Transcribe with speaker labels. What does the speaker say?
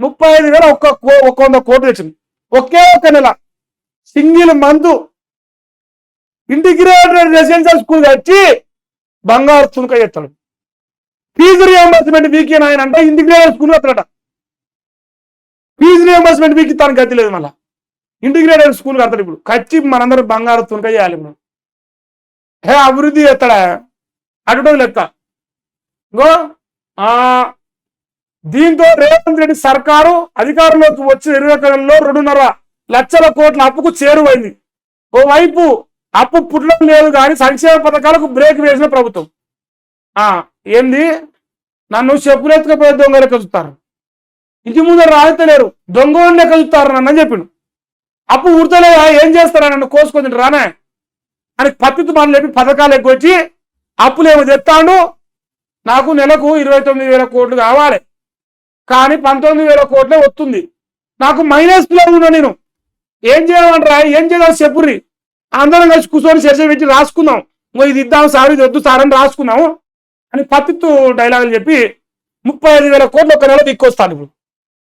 Speaker 1: 35,000 ఒక్క 100 కోట్లు తెచ్చింది ఒకే ఒక నెల. Single month integrated residential school కట్టి బంగారు తునక చేస్తాడు. ఫీజు రియంబర్స్మెంట్ వీక్ ఆయన అంటే ఇంటిగ్రేటెడ్ స్కూల్ కట్టాడట. ఫీజు రియంబర్స్మెంట్ వీక్ తనకు గతి లేదు. మళ్ళీ ఇంటిగ్రేటెడ్ స్కూల్ కడతాడు. ఇప్పుడు కచ్చి మనందరూ బంగారు తునక చేయాలి. ఇప్పుడు అభివృద్ధి చేస్తాడా అటు లెక్క. ఇంకో దీంతో రేవంత్ రెడ్డి సర్కారు అధికారంలోకి వచ్చి 21 నెలల్లో 2.5 లక్షల కోట్ల అప్పుకు చేరువైంది. ఓవైపు అప్పు పుట్టడం లేదు కానీ సంక్షేమ పథకాలకు బ్రేక్ వేసిన ప్రభుత్వం. ఏంది నన్ను చెప్పులు ఎత్తుకపోయే దొంగ లెక్క చూస్తారు, ఇంటి ముందర రాయితలేరు, దొంగ లెక్క చూస్తారు నన్ను చెప్పిండు. అప్పు ఉడతలేదా ఏం చేస్తారా నన్ను కోసుకొని రానే అని పత్తితో మనం చెప్పి పథకాలు ఎక్కువ వచ్చి అప్పులేమో తెస్తాడు. నాకు నెలకు 29,000 కోట్లు కావాలి కానీ 19,000 కోట్లే వస్తుంది. నాకు మైనస్ లో ఉన్నా. నేను ఏం చేయమంటారా, ఏం చేద్దాం చెప్పుర్రి. అందరం కలిసి కూర్చొని చర్చ పెట్టి రాసుకుందాం. ఇది ఇద్దాం సార్, ఇది వద్దు సార్ అని రాసుకుందాం అని పత్తితో డైలాగులు చెప్పి 35,000 కోట్లు ఒక నెల దిక్కొస్తాను ఇప్పుడు.